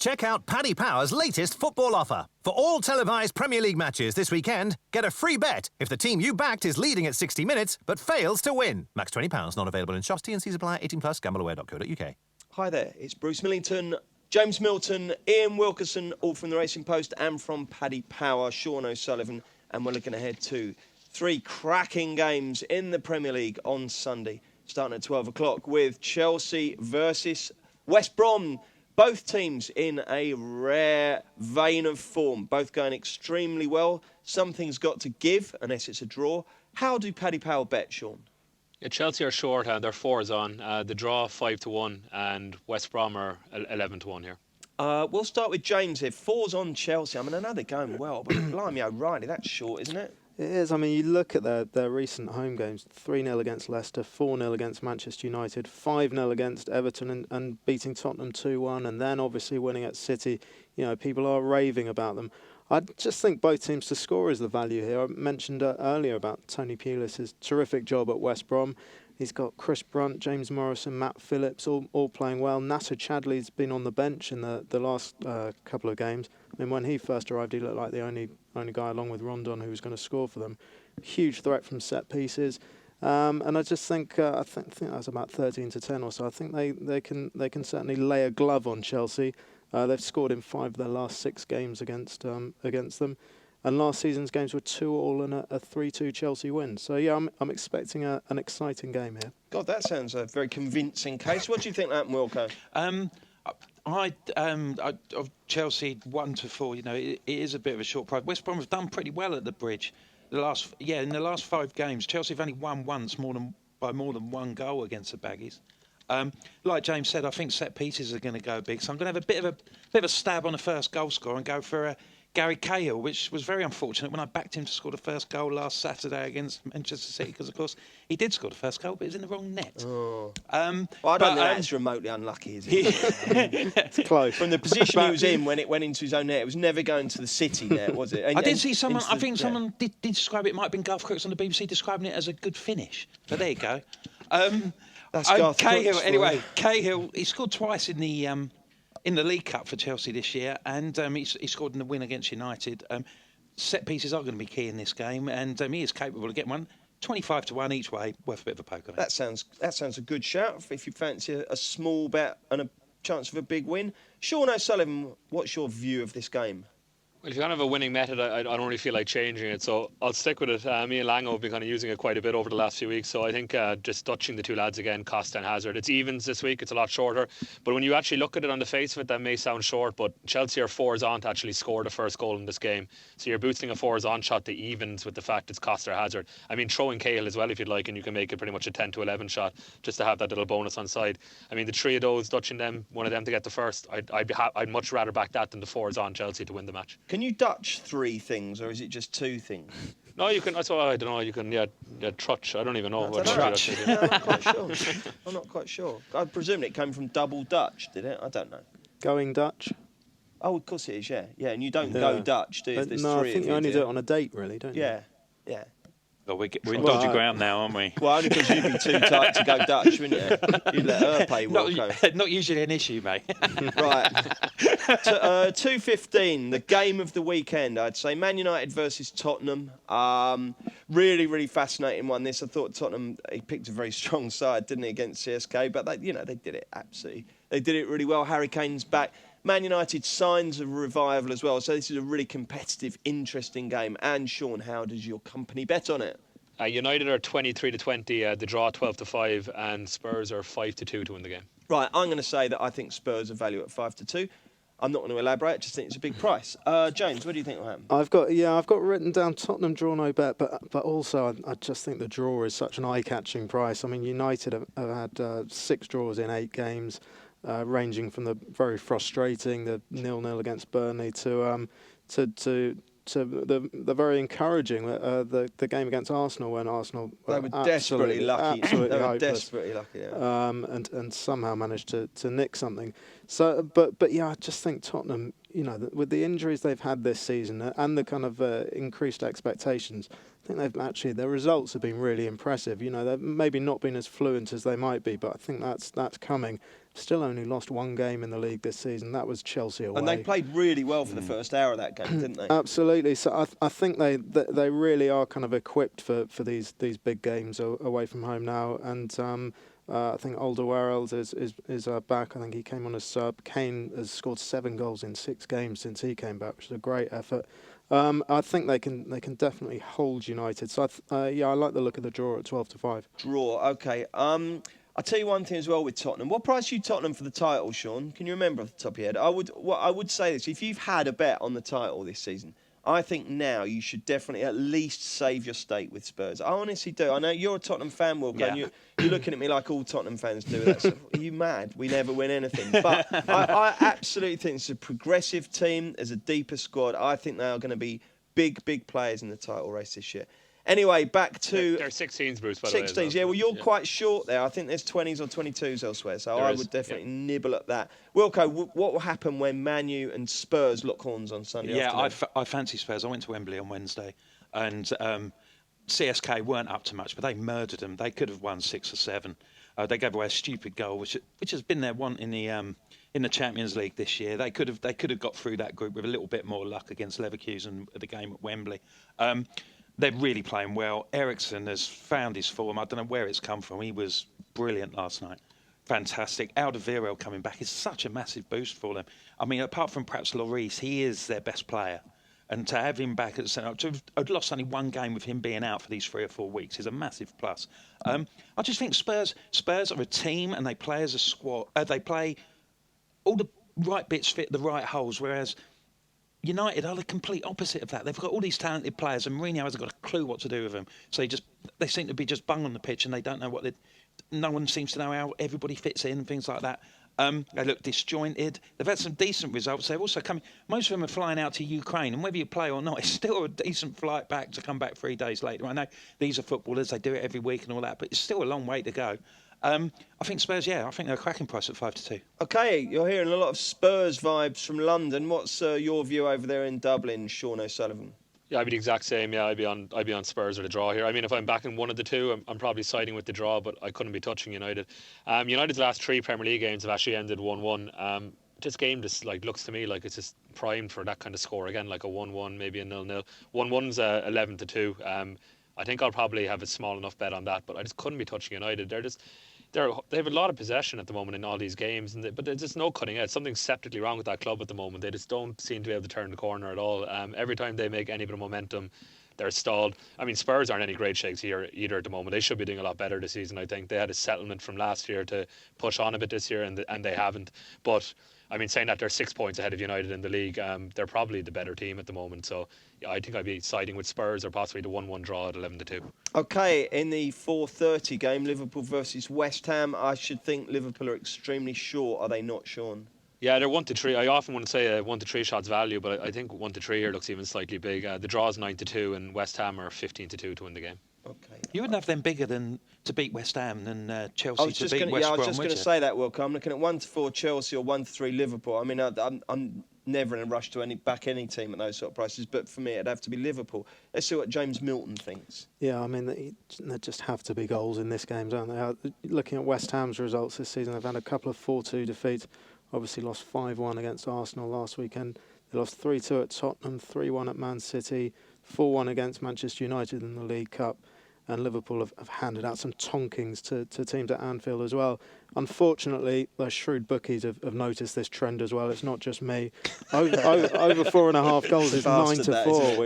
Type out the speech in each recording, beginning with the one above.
Check out Paddy Power's latest football offer. For all televised Premier League matches this weekend, get a free bet if the team you backed is leading at 60 minutes but fails to win. Max £20, not available in shops. T&C supply, 18+, gambleaware.co.uk. Hi there, it's Bruce Millington, James Milton, Ian Wilkerson, all from the Racing Post and from Paddy Power, Sean O'Sullivan, and we're looking ahead to 3 cracking games in the Premier League on Sunday, starting at 12 o'clock with Chelsea versus West Brom. Both teams in a rare vein of form, both going extremely well. Something's got to give, unless it's a draw. How do Paddy Power bet, Sean? Yeah, Chelsea are short, they're 4s on. The draw 5-1, and West Brom are 11-1 here. We'll start with James here. 4s on Chelsea. I mean, I know they're going well, but blimey O'Reilly, that's short, isn't it? It is. I mean, you look at their recent home games, 3-0 against Leicester, 4-0 against Manchester United, 5-0 against Everton and beating Tottenham 2-1, and then obviously winning at City. You know, people are raving about them. I just think both teams to score is the value here. I mentioned earlier about Tony Pulis' terrific job at West Brom. He's got Chris Brunt, James Morrison, Matt Phillips, all playing well. Nasser Chadley's been on the bench in the last couple of games. I mean, when he first arrived, he looked like the only guy, along with Rondon, who was going to score for them. Huge threat from set pieces, and I just think I think that was about 13-10 or so. I think they can certainly lay a glove on Chelsea. They've scored in 5 of their last 6 games against them. And last season's games were 2-2 and a 3-2 Chelsea win. So, yeah, I'm expecting an exciting game here. God, that sounds a very convincing case. What do you think of that, Wilco? Of Chelsea 1-4, you know, it is a bit of a short price. West Brom have done pretty well at the Bridge. In the last 5 games, Chelsea have only won once by more than 1 goal against the Baggies. Like James said, I think set pieces are going to go big. So I'm going to have a bit of a stab on the first goal scorer and go for Gary Cahill, which was very unfortunate when I backed him to score the first goal last Saturday against Manchester City, because, of course, he did score the first goal, but it was in the wrong net. Oh. Well, I don't think that's remotely unlucky, is it? It's close. From the position he was in when it went into his own net, it was never going to the City net, was it? I did see someone, I think someone did describe it, it might have been Garth Crooks on the BBC, describing it as a good finish. But there you go. That's Garth Cahill, Crooks. anyway, Cahill, he scored twice in the League Cup for Chelsea this year, and he scored in the win against United. Set pieces are going to be key in this game, and he is capable of getting one. 25-1 each way, worth a bit of a poke on it. That sounds a good shout if you fancy a small bet and a chance of a big win. Sean O'Sullivan, what's your view of this game? Well, if you kind of have a winning method, I don't really feel like changing it, so I'll stick with it. Me and Lango have been kind of using it quite a bit over the last few weeks, so I think just touching the 2 lads again, Costa and Hazard. It's evens this week, it's a lot shorter, but when you actually look at it on the face of it, that may sound short, but Chelsea are 4s on to actually score the first goal in this game, so you're boosting a 4s on shot to evens with the fact it's Costa or Hazard. I mean, throw in Cahill as well if you'd like, and you can make it pretty much a 10-11 shot just to have that little bonus on side. I mean, the 3 of those, Dutching them, one of them to get the first, I'd much rather back that than the 4s on Chelsea to win the match. Can you Dutch 3 things, or is it just 2 things? No, you can. I don't know. You can, trutch. I don't even know what trutch. No, I'm not quite sure. I'm not quite sure. I presume it came from double Dutch, did it? I don't know. Going Dutch? Oh, of course it is. Yeah, and you don't go Dutch, do you? If there's 3 I think you only do it on a date, really, don't you? Yeah. Well, we're in dodgy ground now, aren't we? Well, only because you'd be too tight to go Dutch, wouldn't you? You'd let her pay, Wilco. Not usually an issue, mate. Right. 2:15, the game of the weekend, I'd say. Man United versus Tottenham. Really, really fascinating one, this. I thought Tottenham, he picked a very strong side, didn't he, against CSK? But, they did it absolutely. They did it really well. Harry Kane's back. Man United, signs of revival as well. So this is a really competitive, interesting game. And Sean, how does your company bet on it? United are 23-20, the draw 12-5, and Spurs are 5-2 to win the game. Right, I'm going to say that I think Spurs are valued at 5-2. I'm not going to elaborate. Just think it's a big price. James, what do you think will happen? I've got written down Tottenham draw no bet, but also I just think the draw is such an eye-catching price. I mean, United have had 6 draws in 8 games. Ranging from the very frustrating, the 0-0 against Burnley to the very encouraging the game against Arsenal when Arsenal were desperately lucky. Absolutely they were hopeless. desperately lucky. Yeah. And somehow managed to nick something. So, but yeah, I just think Tottenham, with the injuries they've had this season and the kind of increased expectations, I think their results have been really impressive. They've maybe not been as fluent as they might be, but I think that's coming. still only lost one game in the league this season. That was Chelsea away. And they played really well for the first hour of that game, didn't they? Absolutely. So I think they really are kind of equipped for these big games away from home now. And I think Alderweireld is back. I think he came on as sub. Kane has scored 7 goals in 6 games since he came back, which is a great effort. I think they can definitely hold United. So I like the look of the draw at 12-5. Draw, okay. I'll tell you one thing as well with Tottenham. What price you Tottenham for the title, Sean? Can you remember off the top of your head? I would say this. If you've had a bet on the title this season, I think now you should definitely at least save your stake with Spurs. I honestly do. I know you're a Tottenham fan, Wilco, and you're looking at me like all Tottenham fans do. That stuff. Are you mad? We never win anything. But I absolutely think it's a progressive team. There's a deeper squad. I think they are going to be big players in the title race this year. Anyway, back to... They're 16s, Bruce, by the way. 16s, yeah. Well, you're quite short there. I think there's 20s or 22s elsewhere, so I would definitely nibble at that. Wilco, what will happen when Man U and Spurs lock horns on Sunday afternoon? I fancy Spurs. I went to Wembley on Wednesday, and CSK weren't up to much, but they murdered them. They could have won 6 or 7. They gave away a stupid goal, which has been their want in the Champions League this year. They could have got through that group with a little bit more luck against Leverkusen at the game at Wembley. They're really playing well. Eriksen has found his form. I don't know where it's come from. He was brilliant last night. Fantastic. Alderweireld coming back is such a massive boost for them. I mean, apart from perhaps Lloris, he is their best player. And to have him back at the centre, to have lost only one game with him being out for these 3 or 4 weeks is a massive plus. I just think Spurs are a team and they play as a squad. They play all the right bits fit the right holes, whereas United are the complete opposite of that. They've got all these talented players, and Mourinho hasn't got a clue what to do with them. So they seem to be just bung on the pitch, and they don't know no one seems to know how everybody fits in and things like that. They look disjointed. They've had some decent results. They've also most of them are flying out to Ukraine, and whether you play or not, it's still a decent flight back to come back 3 days later. I know these are footballers; they do it every week and all that, but it's still a long way to go. I think Spurs, I think they're a cracking price at 5-2. Okay, you're hearing a lot of Spurs vibes from London. What's your view over there in Dublin, Sean O'Sullivan? Yeah, I'd be the exact same. Yeah, I'd be on Spurs or the draw here. I mean, if I'm backing one of the two, I'm probably siding with the draw, but I couldn't be touching United. United's last 3 Premier League games have actually ended 1-1. This game just looks to me like it's just primed for that kind of score again, like a 1-1, maybe a 0-0. 1-1's 11-2. I think I'll probably have a small enough bet on that, but I just couldn't be touching United. They have a lot of possession at the moment in all these games, but there's just no cutting edge. Something's septically wrong with that club at the moment. They just don't seem to be able to turn the corner at all. Every time they make any bit of momentum, they're stalled. I mean, Spurs aren't any great shakes here either at the moment. They should be doing a lot better this season, I think. They had a settlement from last year to push on a bit this year, and they haven't. But I mean, saying that they're 6 points ahead of United in the league, they're probably the better team at the moment. So yeah, I think I'd be siding with Spurs or possibly the 1-1 draw at 11-2. Okay, in the 4:30 game, Liverpool versus West Ham, I should think Liverpool are extremely short. Are they not, Sean? Yeah, they're 1-3. I often want to say 1-3 shots value, but I think 1-3 here looks even slightly big. The draw is 9-2, and West Ham are 15-2 to win the game. Okay. You wouldn't have them bigger to beat West Ham than Chelsea to beat West Brom. Yeah, I was just going to say that, Wilco. I'm looking at 1-4 Chelsea or 1-3 Liverpool. I mean, I'm never in a rush to back any team at those sort of prices, but for me, it'd have to be Liverpool. Let's see what James Milton thinks. Yeah, I mean, there just have to be goals in this game, don't they? Looking at West Ham's results this season, they've had a couple of 4-2 defeats. Obviously lost 5-1 against Arsenal last weekend. They lost 3-2 at Tottenham, 3-1 at Man City, 4-1 against Manchester United in the League Cup. And Liverpool have handed out some tonkings to teams at Anfield as well. Unfortunately, those shrewd bookies have noticed this trend as well. It's not just me. Over 4.5 goals is 9-4,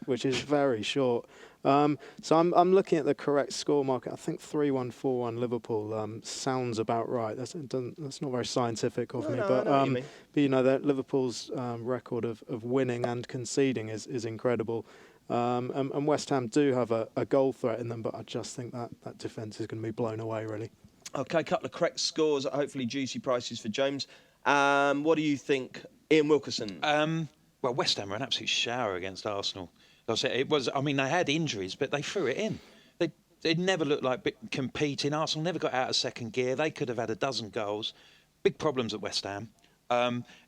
which is very short. So I'm looking at the correct score market. I think 3-1, 4-1 Liverpool sounds about right. That's not very scientific of me, but that Liverpool's record of winning and conceding is incredible. And West Ham do have a goal threat in them, but I just think that defence is going to be blown away, really. Okay, a couple of correct scores, hopefully juicy prices for James. What do you think, Ian Wilkerson? Well, West Ham were an absolute shower against Arsenal. They had injuries, but they threw it in. They never looked like competing. Arsenal never got out of second gear. They could have had a dozen goals. Big problems at West Ham.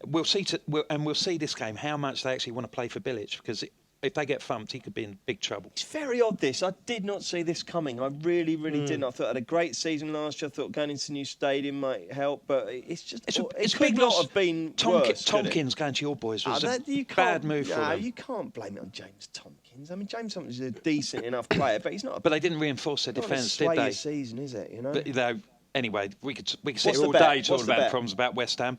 We'll see this game how much they actually want to play for Bilic, because if they get thumped, he could be in big trouble. It's very odd, this. I did not see this coming. I really, really didn't. I thought I had a great season last year. I thought going into the new stadium might help, but it's just... It's it a could big not loss. have been worse, could it? Tompkins going to your boys was a You can't- bad move for them. You can't blame it on James Tompkins. I mean, James Tompkins is a decent enough player, but he's not... But they didn't reinforce their defence, did they? Season, is it? You know. But, anyway, we could sit What's here the all bet? day What's talking the about bet? problems about West Ham.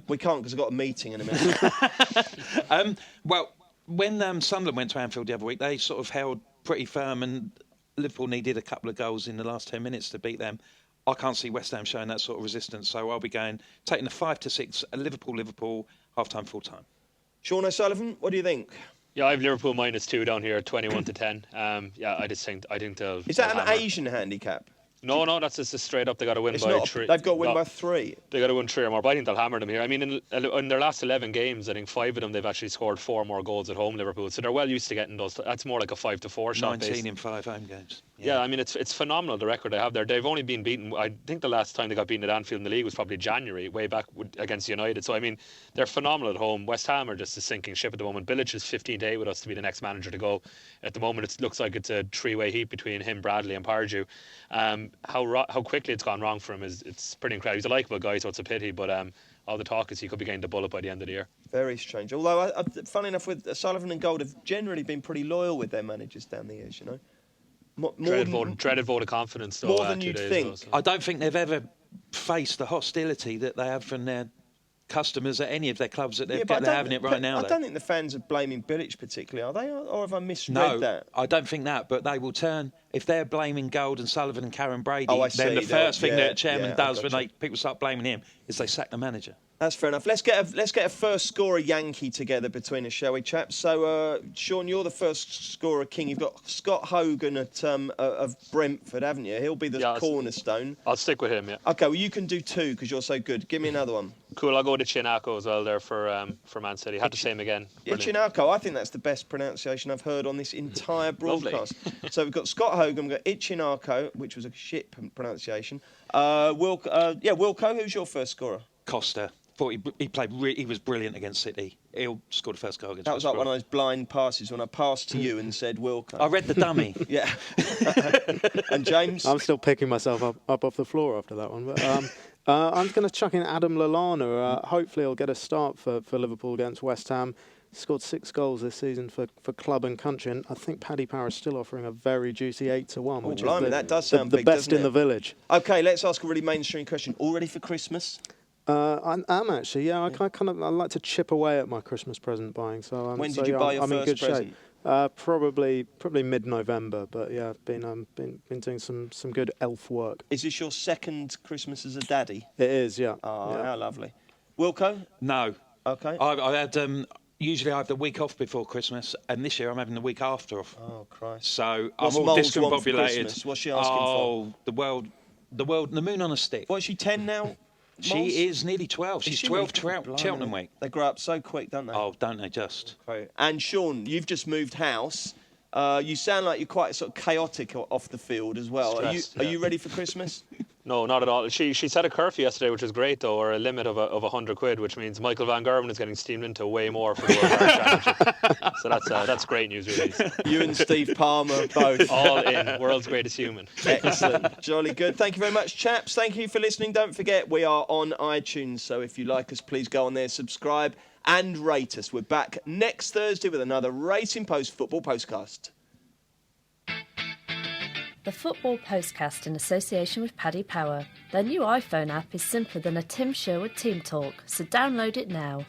We can't because I've got a meeting in a minute. Well, when Sunderland went to Anfield the other week, they sort of held pretty firm, and Liverpool needed a couple of goals in the last 10 minutes to beat them. I can't see West Ham showing that sort of resistance, so I'll be taking the 5-6, Liverpool, half-time, full-time. Sean O'Sullivan, what do you think? Yeah, I have Liverpool -2 down here, 21-10. I think they'll... Is that they'll an hammer. Asian handicap? No, that's just straight up. They got to win It's by not. 3. They've got to win No, by 3. They got to win 3 or more, but I think they'll hammer them here. I mean, in their last 11 games, I think 5 of them they've actually scored 4 more goals at home, Liverpool. So they're well used to getting those. That's more like a 5-4 shot. 19 in 5 home games. Yeah, I mean, it's phenomenal, the record they have there. They've only been beaten, I think the last time they got beaten at Anfield in the league was probably January, way back against United. So, I mean, they're phenomenal at home. West Ham are just a sinking ship at the moment. Bilic is 15-8 with us to be the next manager to go. At the moment, it looks like it's a 3-way heat between him, Bradley and Pardew. How quickly it's gone wrong for him it's pretty incredible. He's a likeable guy, so it's a pity, but all the talk is he could be getting the bullet by the end of the year. Very strange. Although, funny enough, with Sullivan and Gold have generally been pretty loyal with their managers down the years, you know. Dreaded vote of confidence, though. More than 2 you'd days think. ago, so. I don't think they've ever faced the hostility that they have from their customers at any of their clubs that they're having it right now. I don't think the fans are blaming Bilic particularly, are they? Or have I misread that? I don't think that, but they will turn. If they're blaming Gold and Sullivan and Karen Brady, Oh, I then the see. first thing Yeah, that chairman yeah, does I when gotcha. people start blaming him is they sack the manager. That's fair enough. Let's get a first scorer Yankee together between us, shall we, chaps? So, Sean, you're the first scorer king. You've got Scott Hogan of Brentford, haven't you? He'll be the cornerstone. I'll stick with him, yeah. Okay, well, you can do 2 because you're so good. Give me another one. Cool, I'll go with Ichinako as well there for Man City. Had to say him again. Brilliant. Ichinako, I think that's the best pronunciation I've heard on this entire broadcast. So we've got Scott Hogan, we've got Ichinako, which was a shit pronunciation. Wilco, who's your first scorer? Costa. Thought he played. He was brilliant against City. He'll score the first goal against. That was like one of those blind passes when I passed to you and said Wilco. I read the dummy. Yeah. And James? I'm still picking myself up off the floor after that one. But I'm going to chuck in Adam Lallana. Hopefully he'll get a start for Liverpool against West Ham. Scored 6 goals this season for club and country, and I think Paddy Power is still offering a very juicy 8-1, which blimey, is that does sound the big, best doesn't in it? the village. Okay, let's ask a really mainstream question. All ready for Christmas? I am actually, yeah. I like to chip away at my Christmas present buying. So when did you buy your I'm in first good present? shape. Probably mid-November, but yeah, I've been doing some good elf work. Is this your second Christmas as a daddy? It is, yeah. Oh, yeah. how lovely. Wilco? No. Okay. I had. Usually I have the week off before Christmas, and this year I'm having the week after off. Oh, Christ. So What's I'm all Moles want for discombobulated. Christmas? What's she asking for? The moon on a stick. What, is she 10 now? Moles? She is nearly 12. She's she 12 really? Cheltenham week. They grow up so quick, don't they? Oh, don't they just? Okay. And Sean, you've just moved house. You sound like you're quite sort of chaotic off the field as well. Stressed, Are you ready for Christmas? No, not at all. She set a curfew yesterday, which was great, though, or a limit of £100, which means Michael Van Gerwen is getting steamed into way more for the World Championship. So that's great news, really. You and Steve Palmer both. All in. World's greatest human. Excellent. Jolly good. Thank you very much, chaps. Thank you for listening. Don't forget, we are on iTunes, so if you like us, please go on there, subscribe and rate us. We're back next Thursday with another Racing Post football postcast. The Football Postcast in association with Paddy Power. Their new iPhone app is simpler than a Tim Sherwood Team Talk, so download it now.